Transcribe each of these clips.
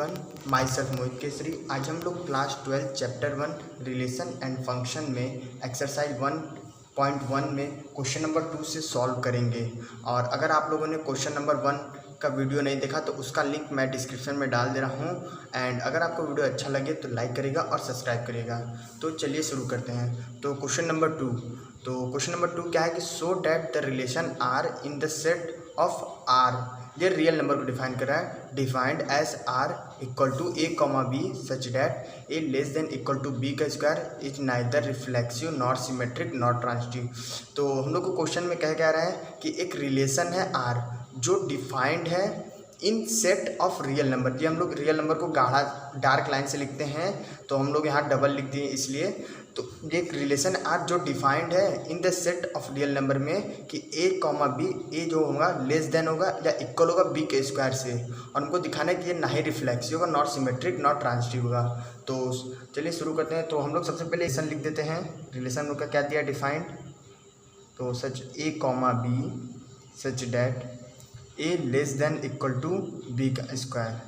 Everyone, my self मोहित केसरी। आज हम लोग class 12 chapter 1 relation and function में एक्सरसाइज 1.1 में क्वेश्चन नंबर 2 से सॉल्व करेंगे। और अगर आप लोगों ने क्वेश्चन नंबर 1 का वीडियो नहीं देखा तो उसका लिंक मैं डिस्क्रिप्शन में डाल दे रहा हूँ। एंड अगर आपको वीडियो अच्छा लगे तो लाइक करिएगा और सब्सक्राइब करिएगा। तो चलिए शुरू करते हैं। तो क्वेश्चन नंबर 2 क्या है कि so that the relation R in the set of R, ये रियल नंबर को डिफाइन कर रहा है। Defined as R equal to a comma B such that a less than equal to b का square is neither reflexive not symmetric not transitive. तो हम लोग को क्वेश्चन में कह रहा है कि एक रिलेशन है आर जो डिफाइंड है इन सेट ऑफ रियल नंबर। ये हम लोग रियल नंबर को गाढ़ा डार्क लाइन से लिखते हैं, तो हम लोग यहाँ डबल लिख दिए इसलिए। तो ये एक रिलेशन आर जो डिफाइंड है इन the set of real number में कि ए कॉमा बी, ए जो होगा लेस देन होगा या इक्वल होगा बी के स्क्वायर से, और हमको दिखाना है कि ये ना ही रिफ्लेक्सिव होगा नॉट सिमेट्रिक नॉट ट्रांजिटिव होगा। तो चलिए शुरू करते हैं। तो हम लोग सबसे पहले रिलेशन लिख देते हैं। रिलेशन लोग का क्या दिया डिफाइंड, तो such a comma B such that a less than equal to b का स्क्वायर।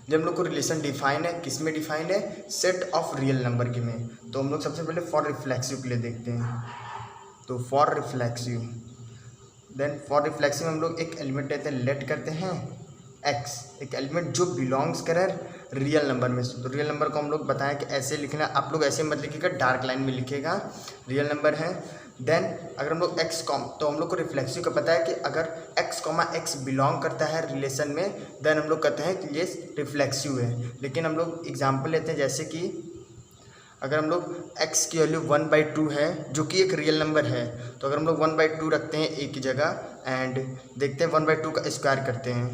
जब हम लोग को रिलेशन डिफाइन है, किस में डिफाइन है, सेट ऑफ रियल नंबर के में। तो हम लोग सबसे पहले फॉर रिफ्लेक्सिव के लिए देखते हैं। तो for reflexive, then for reflexive हम लोग एक एलिमेंट लेते हैं, लेट करते हैं एक्स, एक एलिमेंट जो बिलोंग्स करे रियल नंबर में से। तो रियल नंबर को हम लोग बताएं कि ऐसे लिखना, आप लोग ऐसे मत लिखिएगा, डार्क लाइन में लिखिएगा, रियल नंबर है। देन अगर हम लोग एक्स कॉम, तो हम लोग को रिफ्लेक्सिव का पता है कि अगर एक्स कॉमा एक्स बिलोंग करता है रिलेशन में, देन हम लोग कहते हैं कि ये रिफ्लेक्सिव है। लेकिन हम लोग एग्जांपल लेते हैं, जैसे कि अगर हम लोग x की वैल्यू 1/2 है जो कि एक रियल नंबर है, तो अगर हम लोग 1/2 रखते हैं a की जगह एंड देखते हैं 1/2 का स्क्वायर करते हैं,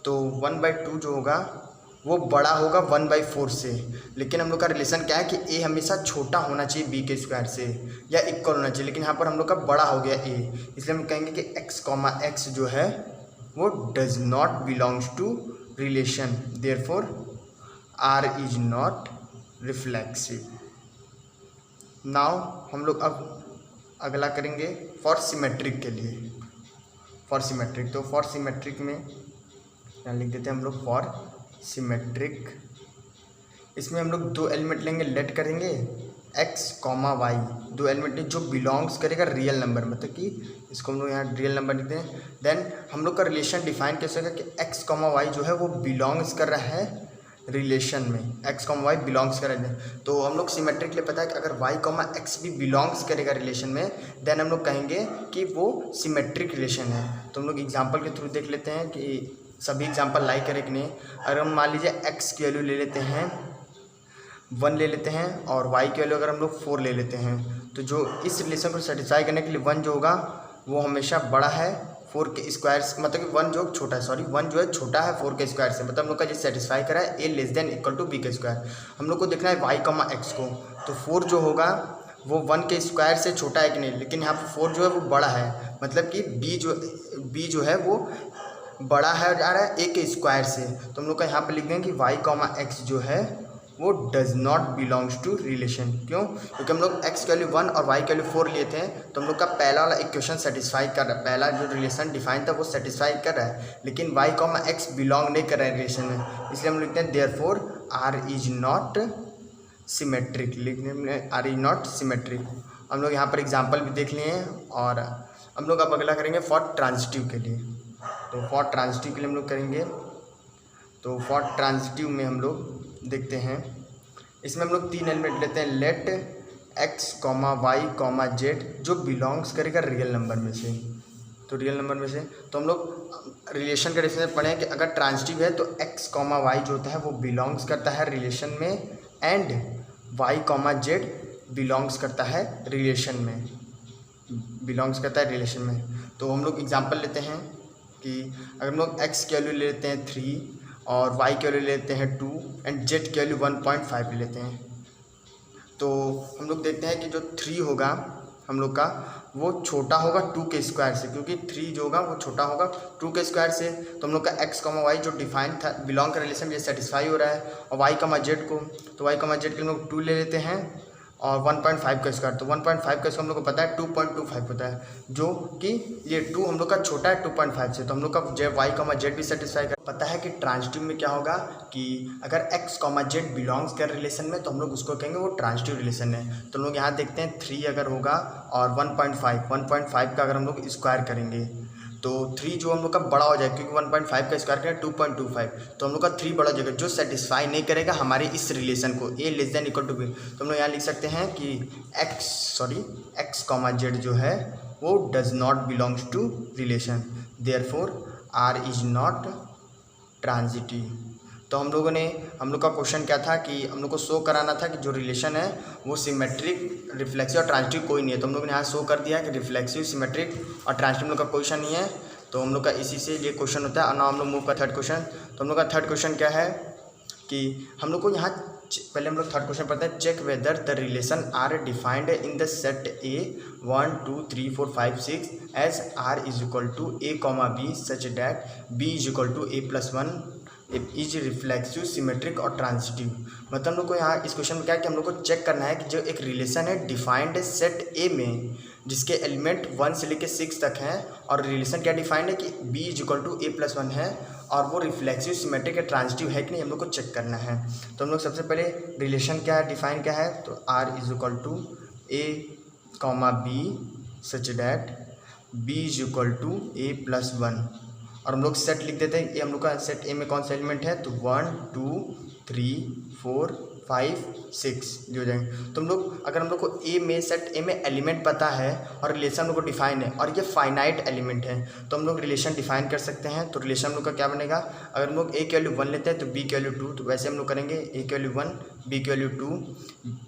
तो 1/2 जो होगा वो बड़ा होगा 1/4 से। लेकिन हम लोग का रिलेशन क्या है कि a हमेशा छोटा होना चाहिए b के स्क्वायर से या इक्वल होना चाहिए, लेकिन यहाँ पर हम लोग का बड़ा हो गया a, इसलिए हम कहेंगे कि x कॉमा एक्स जो है वो does not belongs to relation, therefore r is not reflexive. Now हम लोग अब अगला करेंगे फॉर सिमेट्रिक के लिए। फॉर सिमेट्रिक, तो फॉर सिमेट्रिक में यहाँ लिख देते हैं हम लोग फॉर सिमेट्रिक। इसमें हम लोग दो एलिमेंट लेंगे, लेट करेंगे x कॉमा वाई, दो एलिमेंट जो बिलोंग्स करेगा रियल नंबर, मतलब कि इसको हम लोग यहाँ रियल नंबर लिखते हैं। देन हम लोग का रिलेशन डिफाइन कैसे होगा कि x कॉमा वाई जो है वो बिलोंग्स कर रहा है रिलेशन में, x कॉमा वाई बिलोंग्स कर रहे हैं। तो हम लोग सिमेट्रिक लिए पता है कि अगर y कॉमा एक्स भी बिलोंग्स करेगा रिलेशन में, देन हम लोग कहेंगे कि वो सिमेट्रिक रिलेशन है। तो हम लोग एग्जांपल के थ्रू देख लेते हैं कि सभी एग्जांपल लाइक करें कि नहीं। अगर हम मान लीजिए x की वैल्यू ले लेते हैं 1 ले लेते हैं और y की वैल्यू अगर हम लोग 4 ले लेते हैं, तो जो इस रिलेशन को सेटिस्फाई करने के लिए 1 जो होगा वो हमेशा बड़ा है 4 के स्क्वायर से, मतलब कि 1 जो छोटा है, 1 जो है छोटा है 4 के स्क्वायर से, मतलब हम लोग का जो सेटिस्फाई करा है a less than equal to b के स्क्वायर। हम लोग को देखना है y कॉमा एक्स को, तो 4 जो होगा वो 1 के स्क्वायर से छोटा है कि नहीं, लेकिन यहाँ पर 4 जो है वो बड़ा है, मतलब कि b जो है वो बड़ा है जा रहा है ए के स्क्वायर से। तो हम लोग का यहाँ पे लिख देंगे कि y कॉमा एक्स जो है वो does not belongs to relation. क्यों? क्योंकि हम लोग x की वैल्यू 1 और y की वैल्यू 4 लिए थे, तो हम लोग का पहला वाला इक्वेशन सेटिस्फाई कर रहा है, पहला जो रिलेशन डिफाइन था वो सेटिस्फाई कर रहा है, लेकिन y कॉमा एक्स बिलोंग नहीं कर रहा है रिलेशन में, इसलिए हम लिखते हैं therefore r is not symmetric. लिखने में r इज नॉट सिमेट्रिक। हम लोग यहाँ पर एग्जाम्पल भी देख लिए हैं। और हम लोग अब अगला करेंगे फॉर ट्रांजिटिव के लिए। तो फॉर ट्रांजिटिव के लिए हम लोग करेंगे, तो फॉर ट्रांजिटिव में हम लोग देखते हैं, इसमें हम लोग 3 एलिमेंट लेते हैं, let x comma y comma z जो बिलोंग्स करेगा रियल नंबर में से। तो रियल नंबर में से तो हम लोग रिलेशन का डिफरेंस पढ़े हैं कि अगर ट्रांजिटिव है तो x कॉमा वाई जो होता है वो बिलोंग्स करता है रिलेशन में, and y comma Z belongs करता है रिलेशन में, बिलोंग्स करता है रिलेशन में। तो हम लोग एग्जांपल लेते हैं कि अगर हम लोग x की वैल्यू ले लेते हैं 3 और y की वैल्यू लेते हैं 2 एंड z की वैल्यू 1.5 ले लेते हैं, तो हम लोग देखते हैं कि जो 3 होगा हम लोग का वो छोटा होगा 2 के स्क्वायर से, क्योंकि 3 जो होगा वो छोटा होगा 2 के स्क्वायर से। तो हम लोग का x कॉमा वाई जो डिफाइन था बिलोंग का रिलेशन ये सेटिस्फाई हो रहा है, और y कॉमा जेड को, तो y कॉमा जेड के हम लोग 2 ले लेते हैं और 1.5 का स्क्वायर, तो 1.5 का स्क्वायर हम लोग को पता है 2.25 होता है, जो कि ये 2 हम लोग का छोटा है 2.5 से, तो हम लोग का y, z भी सेटिस्फाई कर। पता है कि ट्रांजिटिव में क्या होगा कि अगर x, z बिलोंग्स कर रिलेशन में तो हम लोग उसको कहेंगे वो ट्रांजिटिव रिलेशन है। तो हम लोग यहाँ देखते हैं 3 अगर होगा और 1.5 का अगर हम लोग स्क्वायर करेंगे तो 3 जो हम लोग का बड़ा हो जाएगा, क्योंकि 1.5 का स्क्वायर करें 2.25, तो हम लोग का 3 बड़ा हो जाएगा, जो सेटिस्फाई नहीं करेगा हमारे इस रिलेशन को a less than equal to b। तो हम लोग यहाँ लिख सकते हैं कि x, z जो है वो does not belongs to relation, therefore r is not transitive. तो हम लोग का क्वेश्चन क्या था कि हम लोग को शो कराना था कि जो रिलेशन है वो सिमेट्रिक, रिफ्लेक्सिव और ट्रांजिटिव कोई नहीं है। तो हम लोग ने यहाँ शो कर दिया कि रिफ्लेक्सिव, सिमेट्रिक और ट्रांजिटिव हम लोग का क्वेश्चन नहीं है। तो हम लोग का इसी से ये क्वेश्चन होता है। और ना हम लोग मूव का थर्ड क्वेश्चन। तो हम लोग का थर्ड क्वेश्चन क्या है कि हम लोग को यहाँ पहले हम लोग थर्ड क्वेश्चन पढ़ते हैं। Check whether the relation R defined in the set A 1 2 3 4 5 6 as R is equal to a, b such that b is equal to a+1 is reflexive, symmetric और ट्रांजिटिव। मतलब हम लोग को यहाँ इस क्वेश्चन में क्या है कि हम लोग को चेक करना है कि जो एक रिलेशन है डिफाइंड है सेट ए में, जिसके एलिमेंट 1 से लेकर 6 तक हैं, और रिलेशन क्या डिफाइंड है कि b is equal to a+1 है, और वो रिफ्लेक्सिव, सिमेट्रिक या ट्रांजिटिव है कि नहीं, हम लोग को चेक करना है। तो हम लोग सबसे पहले रिलेशन क्या है, डिफाइन क्या है, तो r is equal to a, b such that b is equal to a+1, और हम लोग सेट लिख देते हैं। ये हम लोग का सेट ए में कौन सा एलिमेंट है, तो 1 2 3 4 5 6 जो हो जाएंगे। तो हम लोग अगर हम लोग को ए में, सेट ए में एलिमेंट पता है और रिलेशन हम लोग को डिफाइन है और ये फाइनाइट एलिमेंट है, तो हम लोग रिलेशन डिफाइन कर सकते हैं। तो रिलेशन हम लोग का क्या बनेगा, अगर हम लोग ए की वैल्यू 1 लेते हैं तो बी की वैल्यू 2, तो वैसे हम लोग करेंगे ए की वैल्यू 1, बी की वैल्यू 2,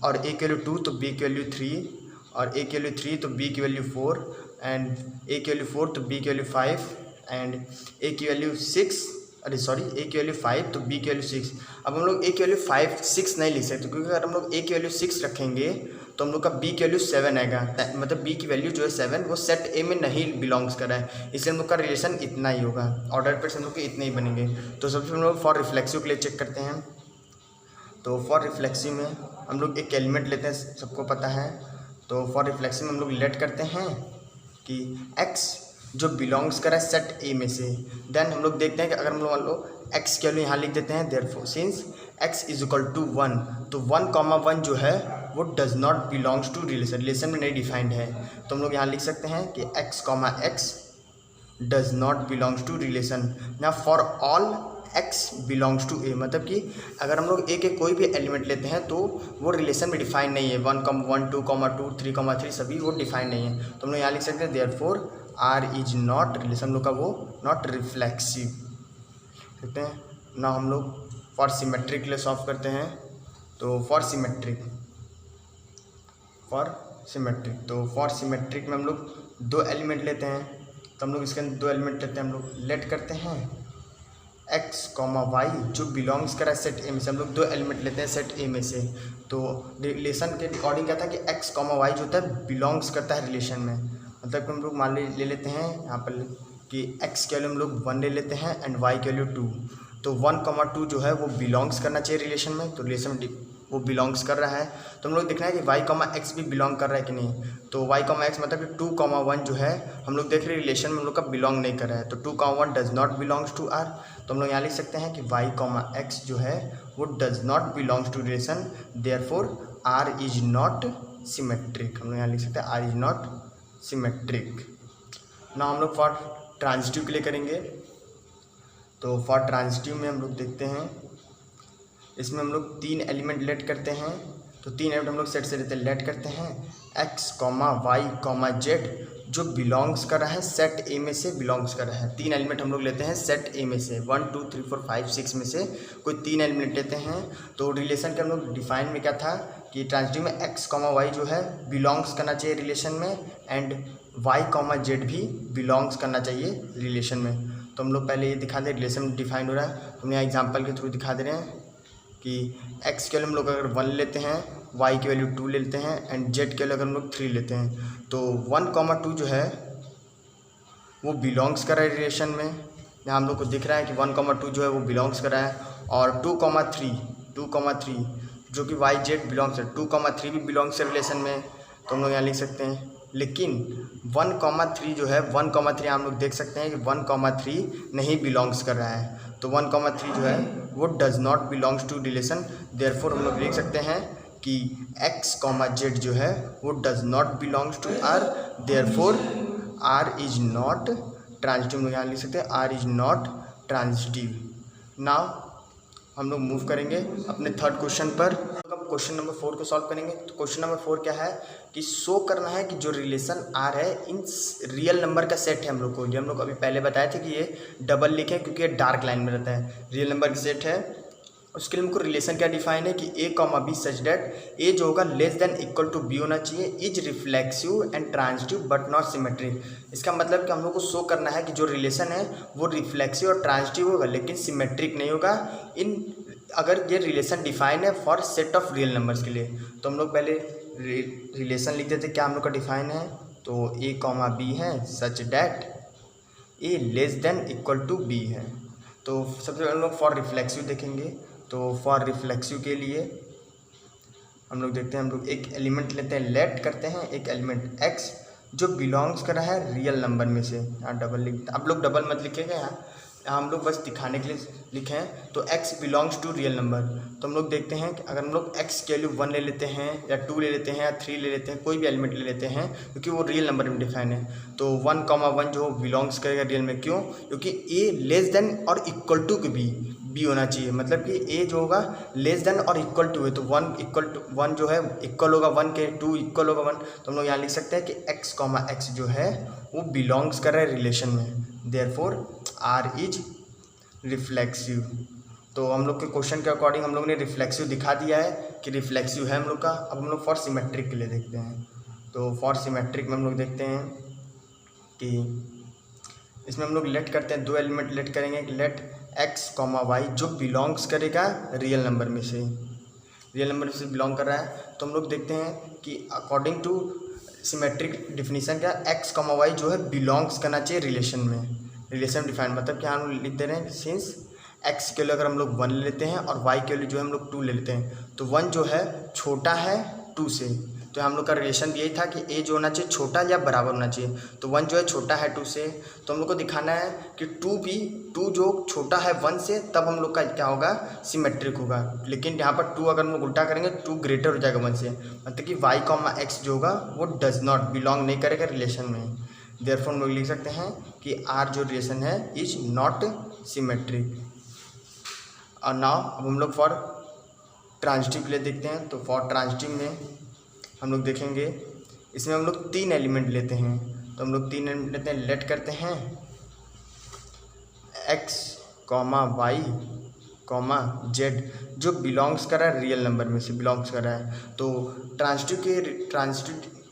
और ए की वैल्यू 2 तो बी की वैल्यू 3, और ए की वैल्यू 3 तो बी की वैल्यू 4, एंड ए की वैल्यू 4 तो बी की वैल्यू 5, एंड ए की वैल्यू 6, ए की वैल्यू 5 तो बी की वैल्यू 6। अब हम लोग ए की वैल्यू 5 6 नहीं लिख सकते, क्योंकि अगर हम लोग ए की वैल्यू 6 रखेंगे तो हम लोग का बी की वैल्यू 7 आएगा, मतलब बी की वैल्यू जो है 7 वो सेट ए में नहीं बिलोंग्स कर रहा है, इसलिए हम लोग का रिलेशन इतना ही होगा। ऑर्डर पे हम लोग के इतने ही बनेंगे। तो सबसे हम लोग फॉर रिफ्लेक्सिव के लिए चेक करते हैं। तो फॉर रिफ्लेक्सिव में हम लोग एक एलिमेंट लेते हैं, सबको पता है। तो फॉर रिफ्लेक्सिव में हम लोग लेट करते हैं कि x जो बिलोंग्स करा सेट ए में से, देन हम लोग देखते हैं कि अगर हम लोग मान लो x के लिए यहाँ लिख देते हैं, therefore since x is equal to 1, तो 1, 1 जो है वो does not belongs to relation, relation में नहीं डिफाइंड है। तो हम लोग यहाँ लिख सकते हैं कि x, does not belongs to relation. ना for all x belongs to A, मतलब कि अगर हम लोग ए के कोई भी एलिमेंट लेते हैं तो वो रिलेशन में डिफाइन नहीं है, 1, 2, 2, 3, 3 सभी वो डिफाइन नहीं है। तो हम लोग यहाँ लिख सकते हैं therefore R is not, relation हम लोग का वो नॉट रिफ्लेक्सिव कहते हैं ना। हम लोग फॉर सिमेट्रिक के लिए सॉल्व करते हैं। तो फॉर सिमेट्रिक तो फॉर सिमेट्रिक में हम लोग 2 एलिमेंट लेते हैं, तो हम लोग इसके अंदर 2 एलिमेंट लेते हैं, हम लोग लेट करते हैं x, y जो बिलोंग्स करा सेट ए में से, हम लोग 2 एलिमेंट लेते हैं सेट ए में से। तो रिलेशन के अकॉर्डिंग क्या था कि x, y जो होता है बिलोंग्स करता है रिलेशन में, मतलब कि हम लोग मान ले लेते हैं यहाँ पर कि x के वैल्यू हम लोग 1 ले लेते हैं एंड y के वैल्यू 2, तो 1, 2 जो है वो बिलोंग्स करना चाहिए रिलेशन में, तो रिलेशन में वो बिलोंग्स कर रहा है। तो हम लोग देखना है कि y, x भी बिलोंग कर रहा है कि नहीं। तो y, x मतलब कि 2, 1 जो है हम लोग देख रहे हैं रिलेशन में हम लोग का बिलोंग नहीं कर रहा है, तो 2, 1 does not belongs to r। तो हम लोग यहाँ लिख सकते हैं कि y, x जो है वो does not belongs to relation, therefore r is not symmetric. हम लोग यहाँ लिख सकते हैं r इज नॉट सिमेट्रिक। ना हम लोग फॉर ट्रांजिटिव के लिए करेंगे। तो फॉर ट्रांजिटिव में हम लोग देखते हैं, इसमें हम लोग 3 एलिमेंट लेट करते हैं। तो 3 एलिमेंट हम लोग सेट से लेते हैं, लेट करते हैं x, y, z जो बिलोंग्स कर रहा है सेट ए में से, बिलोंग्स कर रहा है। 3 एलिमेंट हम लोग लेते हैं सेट ए में से, 1 2 3 4 5 6 में से कोई 3 एलिमेंट लेते हैं। तो रिलेशन के हम लोग डिफाइन में क्या था कि ट्रांजिटिव में x, y जो है बिलोंग्स करना चाहिए रिलेशन में, एंड y, z भी बिलोंग्स करना चाहिए रिलेशन में। तो हम लोग पहले ये दिखा दें रिलेशन डिफाइन हो रहा है, तो हम यहाँ एग्जाम्पल के थ्रू दिखा दे रहे हैं कि x के लिए हम लोग अगर 1 लेते हैं, y की वैल्यू 2 लेते हैं, एंड z के लिए अगर हम लोग 3 लेते हैं, तो 1, 2 जो है वो बिलोंग्स कर रहा है रिलेशन में। यहाँ हम लोग को दिख रहा है कि 1, 2 जो है वो बिलोंग्स कर रहा है, और 2, 3 जो कि वाई जेड बिलोंग्स है, 2,3 भी बिलोंग्स है रिलेशन में, तो हम लोग यहाँ लिख सकते हैं। लेकिन 1,3 जो है 1,3 हम लोग देख सकते हैं कि 1,3 नहीं बिलोंग्स कर रहा है, तो 1,3 जो है वो does not belongs to relation. Therefore हम लोग लिख सकते हैं कि x, z जो है वो does not belongs to R, therefore R is not transitive. हम लोग यहाँ लिख सकते हैं R is not transitive. Now हम लोग मूव करेंगे अपने थर्ड क्वेश्चन पर। क्वेश्चन नंबर 4 को सॉल्व करेंगे। तो क्वेश्चन नंबर 4 क्या है कि शो करना है कि जो रिलेशन R है इन रियल नंबर का सेट है हम लोग को। ये हम लोग अभी पहले बताए थे कि ये डबल लिखे क्योंकि ये डार्क लाइन में रहता है, रियल नंबर का सेट है। उसके लिए हमको रिलेशन क्या डिफाइन है कि a, b such that a जो होगा less than equal to b होना चाहिए, is reflexive and transitive but not symmetric. इसका मतलब कि हम लोग को शो करना है कि जो रिलेशन है वो रिफ्लेक्सिव और ट्रांजिटिव होगा लेकिन सिमेट्रिक नहीं होगा इन अगर ये रिलेशन डिफाइन है for set of real numbers के लिए। तो हम लोग पहले रिलेशन लिख देते क्या हम लोग का डिफाइन है, तो a, b है such that a less than equal to b है। तो सबसे पहले हम लोग फॉर रिफ्लेक्सिव देखेंगे। तो फॉर रिफ्लेक्सिव के लिए हम लोग देखते हैं, हम लोग एक एलिमेंट लेते हैं, लेट करते हैं एक एलिमेंट x जो बिलोंग्स कर रहा है रियल नंबर में से। यहाँ डबल लिख, आप लोग डबल मत लिखेगा, यहाँ हम लोग बस दिखाने के लिए लिखे हैं। तो x belongs to real number. तो हम लोग देखते हैं कि अगर हम लोग x की वैल्यू 1 ले लेते हैं या 2 ले लेते हैं या 3 ले लेते हैं, कोई भी एलिमेंट ले लेते हैं क्योंकि वो रियल नंबर में डिफाइन है, तो 1,1 जो बिलोंग्स करेगा रियल में। क्यों? क्योंकि a लेस देन और इक्वल टू के b होना चाहिए। मतलब कि a जो होगा लेस देन और इक्वल टू है, तो 1 जो है इक्वल होगा 1 के, 2 इक्वल होगा 1। तो हम लोग यहाँ लिख सकते हैं कि x जो है वो बिलोंग्स कर रहा है रिलेशन में, देयरफॉर R इज रिफ्लेक्सिव। तो हम लोग के क्वेश्चन के अकॉर्डिंग हम लोग ने रिफ्लेक्सिव दिखा दिया है कि रिफ्लेक्सिव है हम लोग का। अब हम लोग फॉर सिमेट्रिक के लिए देखते हैं। तो फॉर सिमेट्रिक में हम लोग देखते हैं कि इसमें हम लोग लेट करते हैं, दो एलिमेंट लेट करेंगे, लेट x, y जो बिलोंग्स करेगा रियल नंबर में से, रियल नंबर से बिलोंग कर रहा है। तो हम लोग देखते हैं कि अकॉर्डिंग टू सिमेट्रिक डिफिनीशन क्या, x, y जो है बिलोंग्स करना चाहिए रिलेशन में। रिलेशन डिफाइन मतलब क्या हम लिख दे रहे हैं, सिंस x के लिए अगर हम लोग 1 ले लेते हैं और y के लिए जो है हम लोग 2 ले लेते हैं, तो 1 जो है छोटा है 2 से। तो हम लोग का रिलेशन यही था कि a जो होना चाहिए छोटा या बराबर होना चाहिए, तो 1 जो है छोटा है 2 से। तो हम लोग को दिखाना है कि 2 जो छोटा है 1 से, तब हम लोग का क्या होगा, सिमेट्रिक होगा। लेकिन यहाँ पर 2 अगर हम लोग उल्टा करेंगे 2 ग्रेटर हो जाएगा 1 से, मतलब कि y, x जो होगा वो डज नॉट बिलोंग नहीं करेगा रिलेशन में। देयरफॉर हम लोग लिख सकते हैं कि R जो रिलेशन है इज नॉट सिमेट्रिक। और नाउ अब हम लोग फॉर ट्रांजिटिव के लिए देखते हैं। तो फॉर ट्रांजिटिव में हम लोग देखेंगे, इसमें हम लोग 3 एलिमेंट लेते हैं। तो हम लोग 3 एलिमेंट लेते हैं, लेट करते हैं x, y, z जो बिलोंग्स कर रहा है रियल नंबर में से, बिलोंग्स कर रहा है। तो ट्रांजिटिव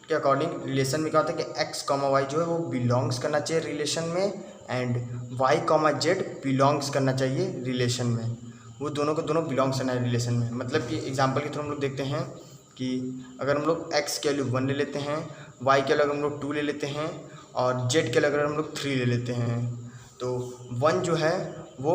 के अकॉर्डिंग रिलेशन में क्या होता है कि x, y जो है वो बिलोंग्स करना चाहिए रिलेशन में, एंड y, z बिलोंग्स करना चाहिए रिलेशन में। वो दोनों को दोनों बिलोंग्स करना है रिलेशन में। मतलब कि एग्जांपल के थ्रू हम लोग देखते हैं कि अगर हम लोग x के वैल्यू 1 ले लेते हैं, y के वैल्यू हम लोग 2 ले लेते हैं और z के वैल्यू हम लोग 3 ले लेते हैं, तो 1 जो है वो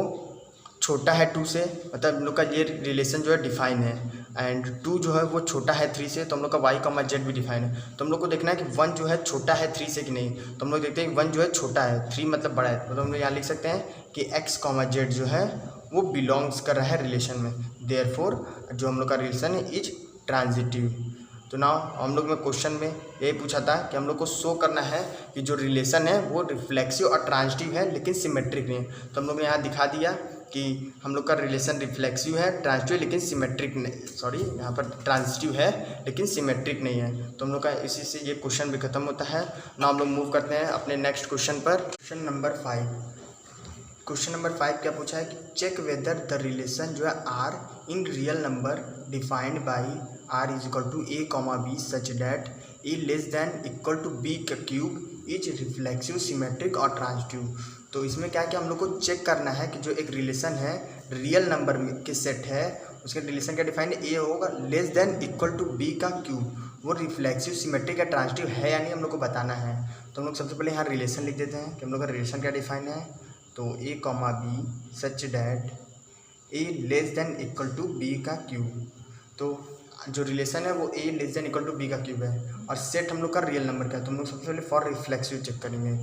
छोटा है 2 से, मतलब हम लोग का ये रिलेशन जो है डिफाइन है, एंड 2 जो है वो छोटा है 3 से, तो हम लोग का y, z भी डिफाइन है। तो हम लोग को देखना है कि 1 जो है छोटा है 3 से कि नहीं। तो हम लोग देखते हैं कि 1 जो है छोटा है, 3 मतलब बड़ा है, तो हम लोग यहाँ लिख सकते हैं कि x, z जो है वो बिलोंग्स कर रहा है रिलेशन में, देयरफॉर जो हम लोग का रिलेशन है इज ट्रांजिटिव। तो नाउ हम लोग में क्वेश्चन में यही पूछा था कि हम लोग को शो करना है कि जो रिलेशन है वो रिफ्लेक्सिव और ट्रांजिटिव है लेकिन सिमेट्रिक नहीं है। तो हम लोग ने यहाँ दिखा दिया कि हम लोग का रिलेशन रिफ्लेक्सिव है, ट्रांजिटिव लेकिन सिमेट्रिक नहीं, सॉरी यहाँ पर ट्रांजिटिव है लेकिन सिमेट्रिक नहीं है। तो हम लोग का इसी से ये क्वेश्चन भी खत्म होता है। नाउ हम लोग मूव करते हैं अपने नेक्स्ट क्वेश्चन पर। क्वेश्चन नंबर 5 क्या पूछा है कि चेक वेदर द रिलेशन जो है R in real number defined by R is equal to a, b such that a less than equal to b का क्यूब इज रिफ्लेक्सिव, सिमेट्रिक और transitive. तो इसमें क्या हम लोग को चेक करना है कि जो एक रिलेशन है रियल नंबर के सेट है, उसके रिलेशन का डिफाइन a होगा less than equal to b का क्यूब, वो रिफ्लेक्सिव, सिमेट्रिक या ट्रांजिटिव है या नहीं हम लोग को बताना है। तो हम लोग सबसे पहले यहाँ रिलेशन लिख देते हैं कि हम लोग का रिलेशन क्या डिफाइन है। तो a, b such that a less than equal to b का क्यूब। तो जो रिलेशन है वो a less than equal to b का क्यूब है, और सेट हम लोग का रियल नंबर का है। तो हम लोग सबसे पहले फॉर रिफ्लेक्सिव चेक करेंगे।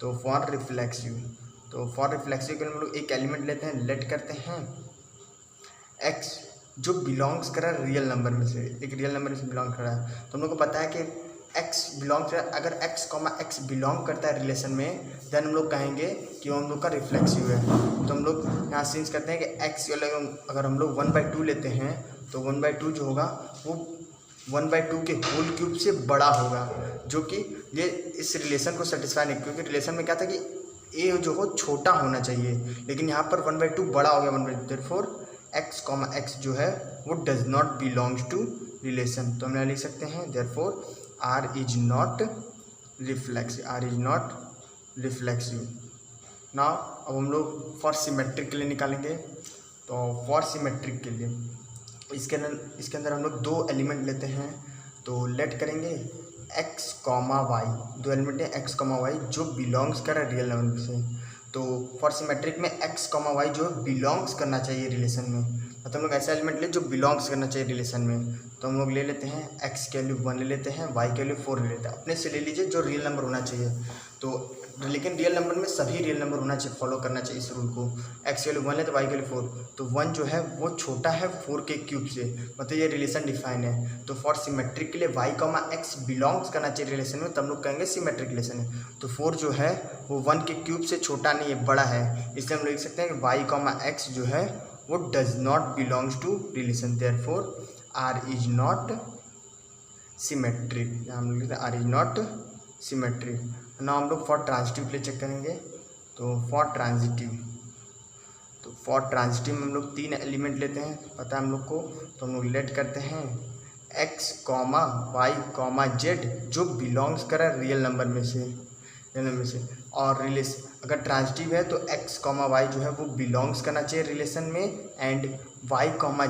तो फॉर रिफ्लेक्सिव के लिए हम लोग एक एलिमेंट लेते हैं, लेट करते हैं एक्स जो बिलोंग्स कर रहा है रियल नंबर में से, एक रियल नंबर से बिलोंग कर रहा है। तो हम लोग को पता है कि एक्स बिलोंग कर, अगर एक्स बिलोंग करता है रिलेशन में, देन हम लोग कहेंगे कि वो हम लोग का रिफ्लेक्सिव है। तो हम लोग यहाँ सीन्स करते हैं कि एक्स अगर हम लोग 1/2 लेते हैं तो 1/2 जो होगा वो 1/2 के होल क्यूब से बड़ा होगा, जो कि ये इस रिलेशन को सेटिस्फाई नहीं, क्योंकि रिलेशन में क्या था कि ए जो हो छोटा होना चाहिए, लेकिन यहाँ पर 1/2 बड़ा हो गया 1/2, देयरफॉर x जो है वो does not belongs to relation. तो हम यहाँ लिख सकते हैं therefore r is not reflexive. Now अब हम लोग फॉर सिमेट्रिक के लिए निकालेंगे। तो फॉर सिमेट्रिक के लिए इसके अंदर हम लोग 2 एलिमेंट लेते हैं। तो लेट करेंगे x, y, 2 एलिमेंट है x, y जो बिलोंग्स कर रहा है रियल नंबर से। तो फॉर सिमेट्रिक में x, y जो बिलोंग्स करना चाहिए रिलेशन में, मतलब हम लोग ऐसा एलिमेंट ले जो बिलोंग्स करना चाहिए रिलेशन में। तो हम लोग ले लेते हैं x के वैल्यू 1 ले लेते हैं, y के वैल्यू 4 ले लेते हैं, अपने से ले लीजिए जो रियल नंबर होना चाहिए। तो लेकिन रियल नंबर में सभी रियल नंबर होना चाहिए, फॉलो करना चाहिए इस रूल को। x के वैल्यू 1 ले तो y के वैल्यू 4, तो 1 जो है वो छोटा है 4 के क्यूब से, मतलब ये रिलेशन डिफाइन है। तो फॉर सिमेट्रिक के लिए y, x बिलोंग्स करना चाहिए रिलेशन में, तो हम लोग कहेंगे सिमेट्रिक रिलेशन है। तो 4 जो है वो 1 के क्यूब से छोटा नहीं है, बड़ा है, इसलिए हम लोग लिख सकते हैं कि y, x जो है वो does not belongs to relation, therefore r is not symmetric. हम लोग लिखते हैं r इज नॉट सिमेट्रिक। ना हम लोग फॉर ट्रांजिटिव के लिए चेक करेंगे। तो फॉर ट्रांजिटिव में हम लोग 3 एलिमेंट लेते हैं, पता है हम लोग को। तो हम लोग लेट करते हैं x, y, z जो बिलोंग्स करा रियल नंबर में से, और अगर ट्रांजिटिव है तो x, y जो है वो बिलोंग्स करना चाहिए रिलेशन में, एंड y,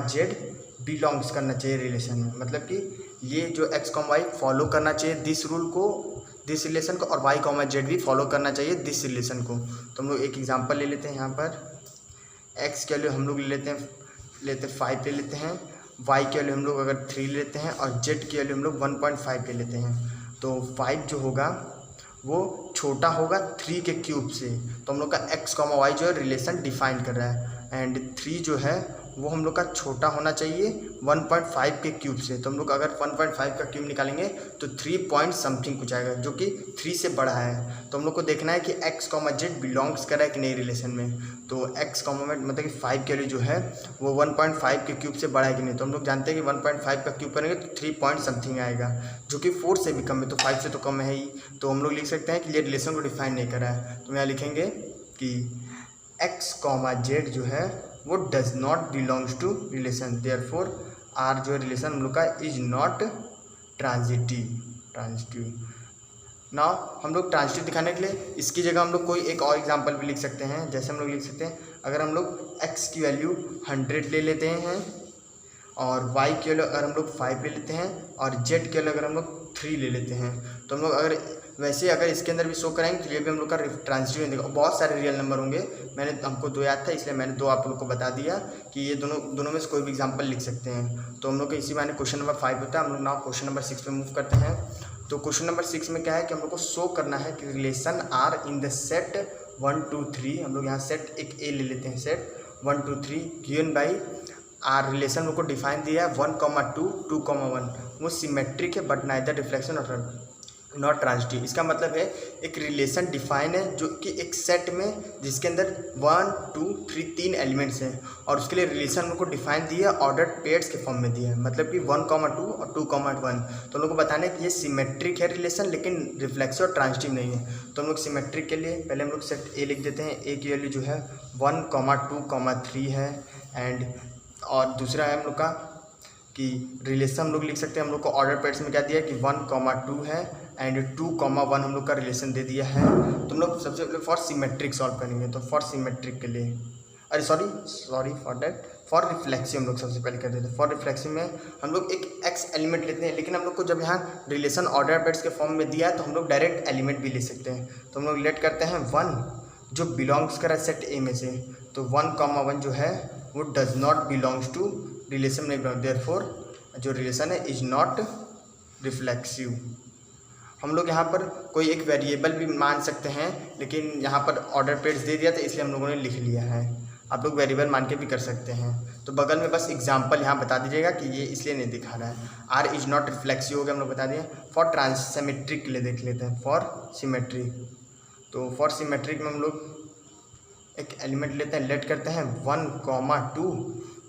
z बिलोंग्स करना चाहिए रिलेशन में, मतलब कि ये जो x, y फॉलो करना चाहिए दिस रूल को, दिस रिलेशन को, और y, z भी फॉलो करना चाहिए दिस रिलेशन को। तो हम लोग एक एग्जांपल ले लेते हैं। यहाँ पर x के लिए हम लोग ले लेते हैं 5 ले लेते हैं, y के लिए हम लोग अगर 3 लेते हैं, और z के लिए हम लोग 1.5 ले लेते हैं। तो 5 जो होगा वो छोटा होगा 3 के क्यूब से, तो हम लोग का x, y जो है रिलेशन डिफाइन कर रहा है, एंड 3 जो है वो हम लोग का छोटा होना चाहिए 1.5 के क्यूब से। तो हम लोग अगर 1.5 का क्यूब निकालेंगे तो 3 पॉइंट समथिंग कुछ आएगा, जो कि 3 से बड़ा है। तो हम लोग को देखना है कि x, z बिलोंग्स कर रहा है कि नहीं रिलेशन में। तो x, मतलब कि 5 के लिए जो है वो 1.5 के क्यूब से बड़ा है कि नहीं। तो हम लोग जानते हैं कि 1.5 का क्यूब करेंगे तो 3 पॉइंट समथिंग आएगा, जो कि 4 से भी कम है, तो 5 से तो कम है ही। तो हम लोग लिख सकते हैं कि ये रिलेशन को डिफाइन नहीं कर रहा है। तो यहाँ लिखेंगे कि x, z जो है वो does not belongs to relation, therefore r जो है रिलेशन हम लोग का इज नॉट ट्रांजिटिव। नाउ हम लोग ट्रांजिटिव दिखाने के लिए इसकी जगह हम लोग कोई एक और एग्जांपल भी लिख सकते हैं। जैसे हम लोग लिख सकते हैं, अगर हम लोग x की वैल्यू 100 ले लेते हैं, और y के लिए अगर हम लोग 5 ले लेते हैं, और z के लिए अगर हम लोग 3 ले लेते हैं, तो हम लोग अगर इसके अंदर भी शो कराएंगे तो ये भी हम लोग का ट्रांजिटिव देगा। बहुत सारे रियल नंबर होंगे, हमको 2 याद था इसलिए मैंने 2 आप लोग को बता दिया कि ये दोनों में से कोई भी एग्जांपल लिख सकते हैं। तो हम लोग का इसी माने क्वेश्चन नंबर 5 होता है। हम लोग नाउ क्वेश्चन नंबर 6 पे मूव करते हैं। तो क्वेश्चन नंबर 6 में क्या है कि हम लोग को शो करना है कि relation R in the set 1 2 3, हम लोग यहाँ सेट एक ए ले लेते हैं, set 1 2 3 given by R relation हम लोग को डिफाइन दिया है 1, 2, 2, 1, वो सिमेट्रिक है बट नाइदर रिफ्लेक्शन और नॉट ट्रांजिटिव। इसका मतलब है एक रिलेशन डिफाइन है जो कि एक सेट में जिसके अंदर 1 2 3 3 एलिमेंट्स हैं, और उसके लिए रिलेशन हम लोग को डिफाइन दिया ऑर्डर्ड पेयर्स के फॉर्म में दिया है, मतलब कि 1, 2 और 2, 1। तो हम लोग को बताना है कि ये सिमेट्रिक है रिलेशन, लेकिन रिफ्लेक्सिव और ट्रांजिटिव नहीं है। तो हम लोग सिमेट्रिक के लिए पहले हम लोग सेट ए लिख देते हैं। ए की वैल्यू जो है 1, 2, 3 है, एंड और दूसरा है हम लोग का कि रिलेशन हम लोग लिख सकते हैं, हम लोग को ऑर्डर पेयर्स में क्या दिया है कि 1, 2 है, एंड 2, 1 हम लोग का रिलेशन दे दिया है। तो हम लोग सबसे पहले फॉर सिमेट्रिक सॉल्व करेंगे। तो फॉर सिमेट्रिक के लिए फॉर रिफ्लेक्सिव हम लोग सबसे पहले कर देते हैं। फॉर रिफ्लेक्सिव में हम लोग एक x एलिमेंट लेते हैं, लेकिन हम लोग को जब यहाँ रिलेशन ऑर्डर पेयर्स के फॉर्म में दिया है तो हम लोग डायरेक्ट एलिमेंट भी ले सकते हैं। तो हम लोग लेट करते हैं 1 जो बिलोंग्स करा सेट ए में से। तो 1, 1 जो है वो does not belongs to relation नहीं बिलोंग, देयरफॉर जो रिलेशन है इज नॉट रिफ्लेक्सिव। हम लोग यहाँ पर कोई एक वेरिएबल भी मान सकते हैं, लेकिन यहाँ पर ऑर्डर पेड्स दे दिया था इसलिए हम लोगों ने लिख लिया है। आप लोग वेरिएबल मान के भी कर सकते हैं। तो बगल में बस एग्जांपल यहाँ बता दीजिएगा कि ये इसलिए नहीं दिखा रहा है। आर इज नॉट रिफ्लेक्सिव हो गया, हम लोग बता दिए। फॉर ट्रांससिमेट्रिक के लिए देख लेते हैं, फॉर सिमेट्रिक। तो फॉर सिमेट्रिक में हम लोग एक एलिमेंट लेते हैं, लेट करते हैं 1,2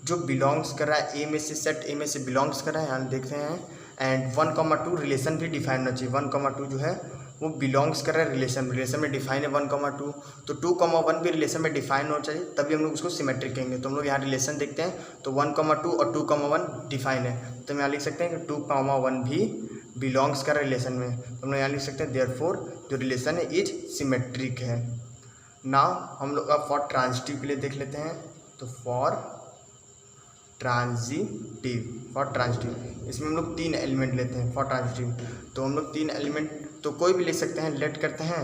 जो बिलोंग्स कर रहा है ए में से, सेट ए में से बिलोंग्स कर रहा है, यहाँ देखते हैं। एंड 1,2 रिलेशन भी डिफाइन होना चाहिए। 1,2 जो है वो बिलोंग्स कर रहा है रिलेशन में डिफाइन है 1,2। तो 2,1 भी रिलेशन में डिफाइन होना चाहिए, तभी हम लोग उसको सिमेट्रिक कहेंगे। तो हम लोग यहाँ रिलेशन देखते हैं, तो 1,2 और 2,1 डिफाइन है, तो हम यहाँ लिख सकते हैं कि 2,1 भी बिलोंग्स कर रहा है रिलेशन में। तो हम लोग यहाँ लिख सकते हैं देयरफॉर जो रिलेशन है इज सिमेट्रिक है। नाउ हम लोग अब फॉर ट्रांजिटिव के लिए देख लेते हैं। तो फॉर ट्रांजिटिव इसमें हम लोग 3 एलिमेंट लेते हैं फॉर ट्रांजिटिव। तो हम लोग 3 एलिमेंट तो कोई भी ले सकते हैं, लेट करते हैं।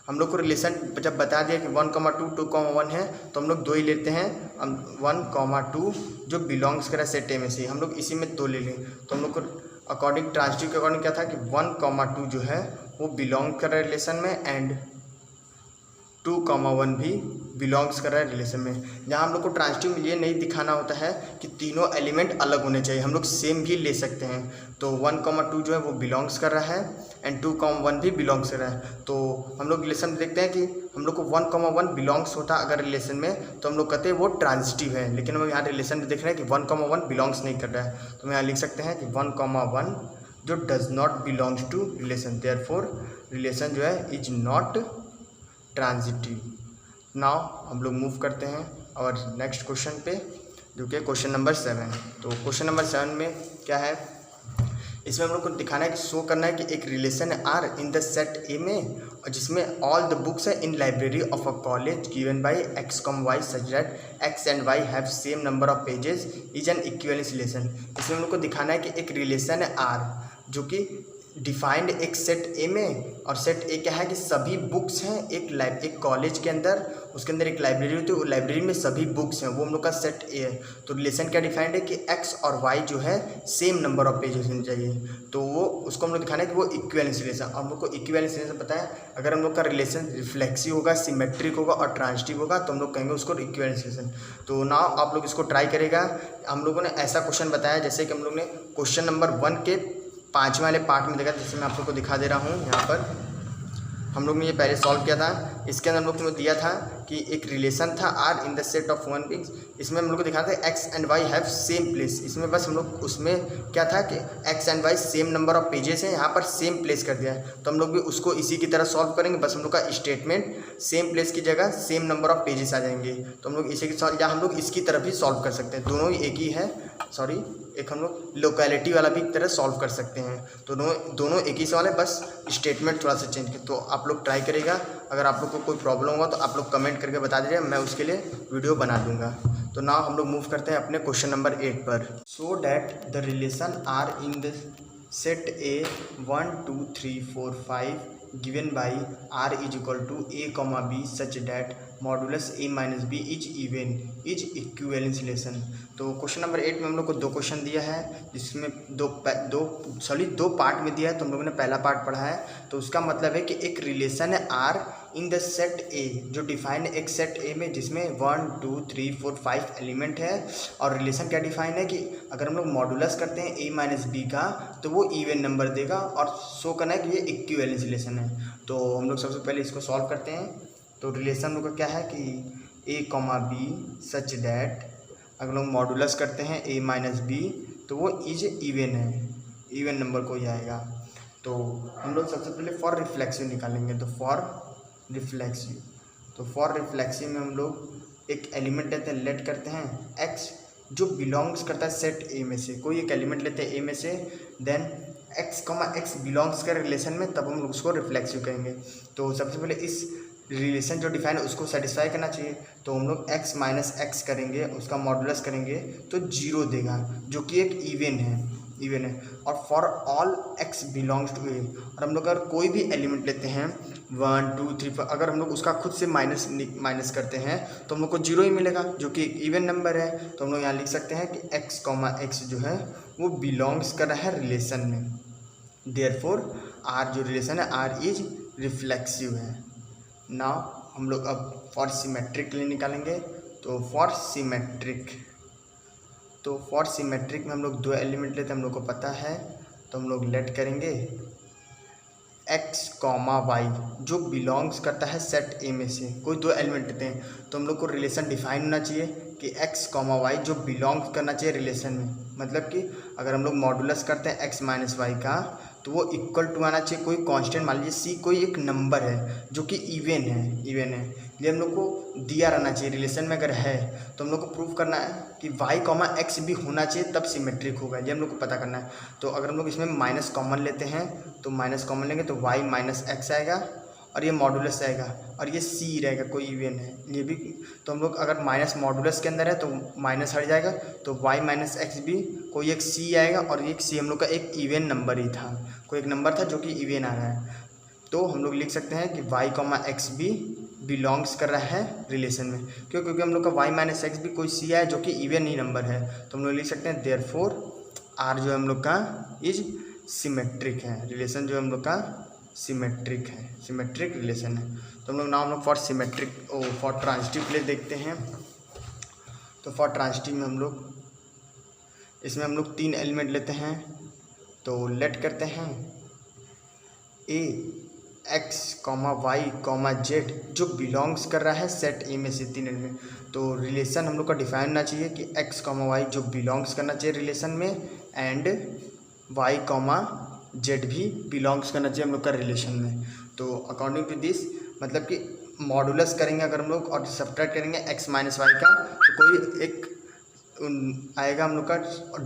हम लोग को रिलेशन जब बता दिया कि 1,2 2,1 है, तो हम लोग 2 ही लेते हैं। 1,2 जो बिलोंग्स करा सेट ए में से, हम लोग इसी में 2 ले लें। तो हम लोग को अकॉर्डिंग ट्रांजिटिव के अकॉर्डिंग क्या था कि 1,2 जो है वो बिलोंग कर रहा है रिलेशन में, एंड 2,1 भी बिलोंग्स कर रहा है रिलेशन में। जहाँ हम लोग को ट्रांजिटिव में ये नहीं दिखाना होता है कि तीनों एलिमेंट अलग होने चाहिए, हम लोग सेम भी ले सकते हैं। तो 1,2 जो है वो बिलोंग्स कर रहा है, एंड 2,1 भी बिलोंग्स कर रहा है। तो हम लोग रिलेशन देखते हैं कि हम लोग को 1,1 बिलोंग्स होता अगर रिलेशन में, तो हम लोग कहते हैं वो ट्रांजिटिव है। लेकिन हम यहाँ रिलेशन में देख रहे हैं कि 1,1 बिलोंग्स नहीं कर रहा है, तो हम यहाँ लिख सकते हैं कि 1,1 जो does not belongs to relation, therefore relation जो है इज नॉट ट्रांजिटिव। नाउ हम लोग मूव करते हैं और नेक्स्ट क्वेश्चन पे, जो कि क्वेश्चन नंबर 7। तो क्वेश्चन नंबर 7 में क्या है, इसमें हम लोग को दिखाना है कि शो करना है कि एक रिलेशन है R in the set A में, और जिसमें ऑल द बुक्स है in library of a college given by x, y such that x and y have same number of pages is an equivalence relation. इसमें हम लोग को दिखाना है कि एक रिलेशन है आर जो कि डिफाइंड एक सेट ए में, और सेट ए क्या है कि सभी बुक्स हैं एक कॉलेज के अंदर, उसके अंदर एक लाइब्रेरी होती है, वो लाइब्रेरी में सभी बुक्स हैं, वो हम लोग का सेट ए है। तो रिलेशन क्या डिफाइंड है कि एक्स और वाई जो है सेम नंबर ऑफ पेजेस होने चाहिए। तो वो उसको हम लोग दिखाना है कि वो इक्विवेलेंस रिलेशन। हम लोग को इक्विवेलेंस रिलेशन पता है, अगर हम लोग का रिलेशन रिफ्लेक्सिव होगा, सिमेट्रिक होगा और ट्रांजिटिव होगा, तो हम लोग कहेंगे उसको इक्विवेलेंस रिलेशन। तो ना आप लोग इसको ट्राई करेगा। हम लोगों ने ऐसा क्वेश्चन बताया जैसे कि हम लोग ने क्वेश्चन नंबर 1 के 5वें वाले पार्ट में देखा, जैसे मैं आप लोग को दिखा दे रहा हूँ यहाँ पर। हम लोग ने ये पहले सॉल्व किया था। इसके अंदर हम लोग को दिया था कि एक रिलेशन था R in the set of one bigs. इसमें हम लोग को दिखाना था x and y have same place. इसमें बस हम लोग उसमें क्या था कि x and y same number of pages हैं, यहाँ पर सेम प्लेस कर दिया है। तो हम लोग भी उसको इसी की तरह सॉल्व करेंगे, बस हम लोग का स्टेटमेंट सेम प्लेस की जगह सेम नंबर ऑफ पेजेस आ जाएंगे। तो हम लोग इसी के सॉल्व, या हम लोग इसकी तरफ भी सॉल्व कर सकते हैं, दोनों ही एक ही है। सॉरी, एक हम लोग लोकेलिटी वाला भी एक तरह सॉल्व कर सकते हैं। तो दोनों एक ही सवाल है, बस स्टेटमेंट थोड़ा सा चेंज किया। तो आप लोग ट्राई करेगा। अगर आप लोग को कोई प्रॉब्लम होगा तो आप लोग कमेंट करके बता दीजिए, मैं उसके लिए वीडियो बना दूंगा। तो नाउ हम लोग मूव करते हैं अपने क्वेश्चन नंबर 8 पर। So that the relation R in the set A 1 2 3 4 5 given by r is equal to a comma b such that modulus a minus B is equivalence relation. तो question number 8 में हम लोग को 2 question दिया है, जिसमें दो पार्ट में दिया है। तो हम लोगों ने पहला पार्ट पढ़ा है। तो उसका मतलब है कि एक रिलेशन है R in the set A, जो डिफाइन है एक सेट ए में जिसमें 1 2 3 4 5 एलिमेंट है। और रिलेशन क्या डिफाइन है कि अगर हम लोग मॉडुलस करते हैं a माइनस बी का, तो वो इवन नंबर देगा, और शो करना है कि ये इक्विवेलेंस रिलेशन है। तो हम लोग सबसे पहले इसको सॉल्व करते हैं। तो रिलेशन लोग का क्या है कि a comma B such that, अगर लोग मॉडुलस करते हैं a माइनस बी, तो वो इज इवन है, इवन नंबर को ही आएगा। तो हम लोग सबसे पहले फॉर रिफ्लेक्सिव निकालेंगे। तो फॉर रिफ्लेक्सिव में हम लोग एक एलिमेंट लेते हैं, लेट करते हैं x जो बिलोंग्स करता है सेट ए में से, कोई एक एलिमेंट लेते हैं ए में से, देन x बिलोंग्स कर रिलेशन में, तब हम लोग उसको रिफ्लेक्सिव कहेंगे। तो सबसे पहले इस रिलेशन जो डिफाइन है उसको सेटिस्फाई करना चाहिए। तो हम लोग x माइनस एक्स करेंगे, उसका मॉडुलस करेंगे तो 0 देगा, जो कि एक इवन है। इवन है। और for all x belongs to A, और हम लोग अगर कोई भी एलिमेंट लेते हैं 1 2 3 4, अगर हम लोग उसका खुद से माइनस करते हैं तो हम लोग को 0 ही मिलेगा जो कि एक इवन नंबर है। तो हम लोग यहाँ लिख सकते हैं कि x, जो है वो बिलोंग्स कर रहा है रिलेशन में। देयरफॉर r जो रिलेशन है r इज रिफ्लेक्सिव है। नाउ हम लोग अब फॉर सिमेट्रिक के लिए निकालेंगे। तो फॉर सिमेट्रिक में हम लोग 2 एलिमेंट लेते हैं, हम लोग को पता है। तो हम लोग लेट करेंगे x, y जो बिलोंग्स करता है सेट ए में से कोई 2 एलिमेंट लेते हैं। तो हम लोग को रिलेशन डिफाइन होना चाहिए कि x, y जो बिलोंग्स करना चाहिए रिलेशन में। मतलब कि अगर हम लोग मॉडुलस करते हैं x माइनस वाई का, तो वो इक्वल टू आना चाहिए कोई कांस्टेंट, मान लीजिए c कोई एक नंबर है जो कि इवन है। ये हम लोग को दिया रहना चाहिए रिलेशन में। अगर है तो हम लोग को प्रूव करना है कि y, x भी होना चाहिए तब सिमेट्रिक होगा, ये हम लोग को पता करना है। तो अगर हम लोग इसमें माइनस कॉमन लेते हैं तो माइनस कॉमन लेंगे तो y माइनस एक्स आएगा और ये मॉडुलस आएगा और ये c रहेगा, कोई इवन है ये भी। तो हम लोग अगर माइनस मॉडुलस के अंदर है तो माइनस हट जाएगा, तो y माइनस एक्स भी कोई एक c आएगा और एक c हम लोग का एक इवन नंबर ही था, कोई एक नंबर था जो कि इवन आ रहा है। तो हम लोग लिख सकते हैं कि y, x भी बिलोंग्स कर रहा है रिलेशन में। क्योंकि हम लोग का y माइनस एक्स भी कोई c है जो कि इवन ही नंबर है। तो हम लोग लिख सकते हैं देयरफॉर r जो हम लोग का इज सिमेट्रिक है, रिलेशन जो हम लोग का सिमेट्रिक है, सिमेट्रिक रिलेशन है। तो हम लोग फॉर ट्रांजिटिव के लिए देखते हैं। तो फॉर ट्रांजिटिव में हम लोग इसमें हम लोग 3 एलिमेंट लेते हैं। तो लेट करते हैं a, x, y, z जो बिलोंग्स कर रहा है सेट ए में से 3 एलिमेंट। तो रिलेशन हम लोग का डिफाइन होना चाहिए कि x, y जो बिलोंग्स करना चाहिए रिलेशन में, एंड y, z भी बिलोंग्स करना चाहिए हम लोग का रिलेशन में। तो अकॉर्डिंग टू दिस मतलब कि मॉडुलस करेंगे अगर हम लोग और सब्ट्रैक्ट करेंगे x माइनस वाई का, तो कोई एक आएगा हम लोग का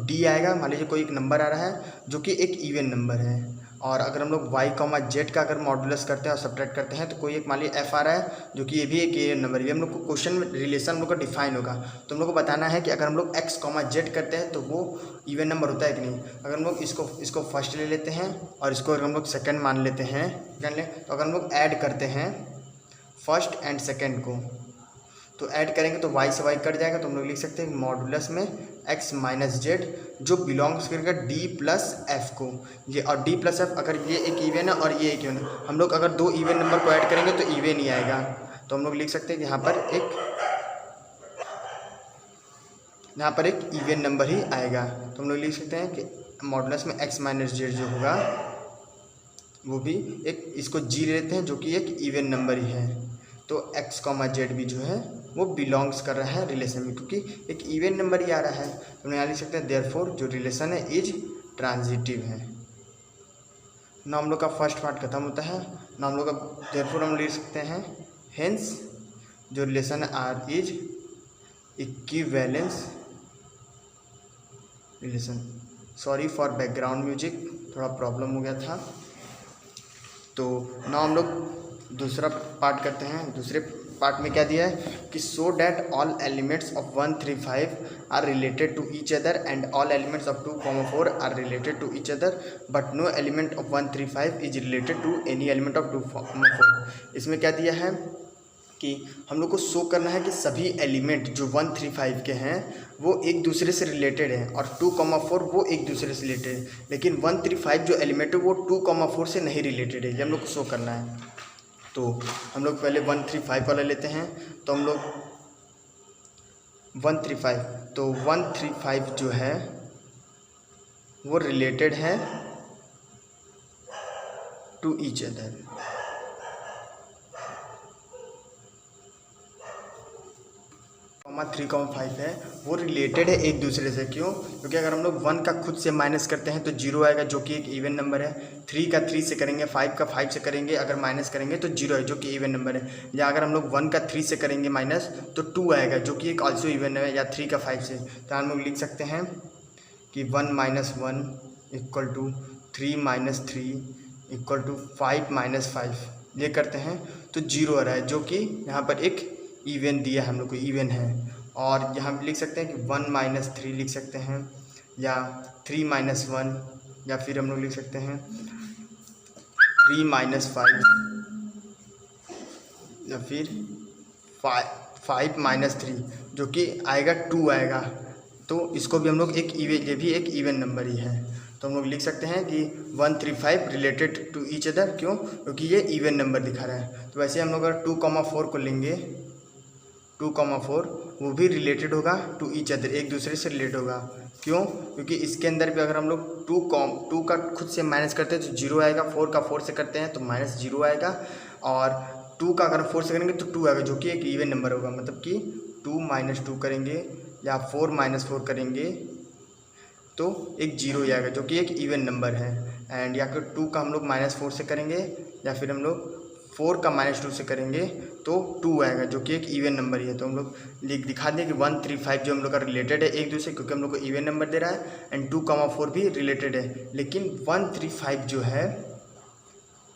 d आएगा, मान लीजिए कोई एक नंबर आ रहा है जो कि एक इवन नंबर है। और अगर हम लोग y, z का अगर मॉडुलस करते हैं और सब्ट्रैक्ट करते हैं तो कोई एक मान लीजिए f आ रहा है जो कि ये भी एक इवन नंबर है। हम लोग को क्वेश्चन में रिलेशन हम लोग का डिफाइन होगा। तो हम लोग को बताना है कि अगर हम लोग x, z करते हैं तो वो इवन नंबर होता है कि नहीं। अगर हम लोग इसको फर्स्ट ले लेते हैं और इसको अगर हम लोग सेकेंड मान लेते हैं, तो अगर हम लोग ऐड करते हैं फर्स्ट एंड सेकेंड को, तो ऐड करेंगे तो y से y कट जाएगा। तो हम लोग लिख सकते हैं मॉडुलस में x माइनस जेड जो बिलोंग्स करेगा d प्लस एफ को, ये और d प्लस एफ अगर ये एक इवन है और ये एक इवन है, हम लोग अगर 2 इवन नंबर को ऐड करेंगे तो इवन ही आएगा। तो हम लोग लिख सकते हैं कि यहाँ पर एक इवन नंबर ही आएगा। तो हम लोग लिख सकते हैं कि मॉडुलस में x माइनस जेड जो होगा वो भी एक, इसको g लेते हैं जो कि एक इवन नंबर ही है। तो x, z भी जो है वो बिलोंग्स कर रहा है रिलेशन में, क्योंकि एक इवन नंबर ही आ रहा है। तो हम यहाँ लिख सकते हैं देयरफॉर जो रिलेशन है इज ट्रांजिटिव है। ना हम लोग का फर्स्ट पार्ट खत्म होता है। ना हम लोग का देयरफॉर हम लिख सकते हैं हेंस जो रिलेशन है R is equivalence relation. Sorry for background music, थोड़ा प्रॉब्लम हो गया था। तो ना हम लोग दूसरा पार्ट करते हैं। दूसरे पार्ट में क्या दिया है कि so that all elements of 1 3 5 are related to each other and all elements of 2 4 are related to each other but no element of 1 3 5 is related to any element of 2 4। इसमें क्या दिया है कि हम लोग को शो करना है कि सभी एलिमेंट जो 1 3 5 के हैं वो एक दूसरे से रिलेटेड हैं और 2 4 वो एक दूसरे से रिलेटेड है, लेकिन 1 3 5 जो एलिमेंट है वो 2 4 से नहीं रिलेटेड है। ये हम लोग को शो करना है। तो हम लोग पहले 1 3 5 वाला लेते हैं। तो हम लोग 1 3 5, तो 1 3 5 जो है वो रिलेटेड है टू ईच अदर। 3 5 है वो रिलेटेड है एक दूसरे से। क्यों? क्योंकि अगर हम लोग 1 का खुद से माइनस करते हैं तो 0 आएगा जो कि एक इवन नंबर है। 3 का 3 से करेंगे, 5 का 5 से करेंगे, अगर माइनस करेंगे तो 0 है जो कि इवन नंबर है। या अगर हम लोग 1 का 3 से करेंगे माइनस तो 2 आएगा जो कि एक ऑल्सो इवन है, या 3 का 5 से। तो हम लोग लिख सकते हैं कि 1 minus 1 equal to 3 minus 3 equal to 5 minus 5। ये करते हैं तो 0 आ रहा है जो कि यहाँ पर एक इवन दिया है हम लोग को, इवन है। और यहाँ भी लिख सकते हैं कि 1 माइनस 3 लिख सकते हैं, या 3 - 1, या फिर हम लोग लिख सकते हैं 3 - 5, या फिर 5 - 3, जो कि आएगा 2 आएगा। तो इसको भी हम लोग ये भी एक इवन नंबर ही है। तो हम लोग लिख सकते हैं कि 135 रिलेटेड टू ईच अदर। क्यों? क्योंकि ये इवन नंबर दिखा रहा है। तो वैसे हम लोग अगर 2, 4 को लेंगे, 2, 4 वो भी रिलेटेड होगा टू ईच अदर, एक दूसरे से रिलेट होगा। क्यों? क्योंकि इसके अंदर भी अगर हम लोग 2 का खुद से माइनस करते हैं तो 0 आएगा, 4 का 4 से करते हैं तो -0 आएगा, और 2 का अगर 4 से करेंगे तो 2 आएगा, जो कि एक इवन नंबर होगा। मतलब कि 2 - 2 करेंगे या 4 - 4 करेंगे तो एक 0 ही आएगा, जो कि एक इवन नंबर है। एंड या फिर 2 का हम लोग -4 से करेंगे, या फिर हम लोग 4 का -2 से करेंगे तो 2 आएगा, जो कि एक इवन नंबर ही है। तो हम लोग दिखा दें कि 135 जो हम लोग का रिलेटेड है एक दूसरे, क्योंकि हम लोग को इवन नंबर दे रहा है, एंड 2, 4 भी रिलेटेड है। लेकिन 135 जो है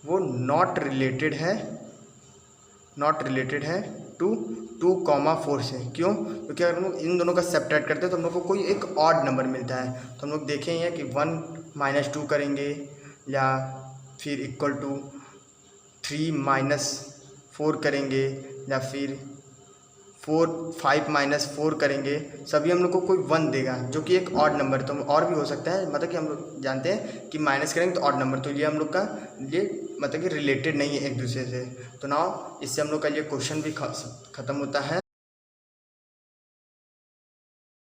वो नॉट रिलेटेड है टू 2, 4 से। क्यों? क्योंकि अगर हम लोग इन दोनों का सब्ट्रैक्ट करते हैं तो हम लोग को कोई एक ऑड नंबर मिलता है। तो हम लोग देखेंगे कि 1 - 2 करेंगे, या फिर इक्वल टू 3 - 4 करेंगे, या फिर 5 - 4 करेंगे, सभी हम लोग को कोई 1 देगा, जो कि एक ऑड नंबर। तो और भी हो सकता है, मतलब कि हम लोग जानते हैं कि माइनस करेंगे तो ऑड नंबर, तो ये हम लोग का ये मतलब कि रिलेटेड नहीं है एक दूसरे से। तो नाउ इससे हम लोग का ये क्वेश्चन भी ख़त्म होता है।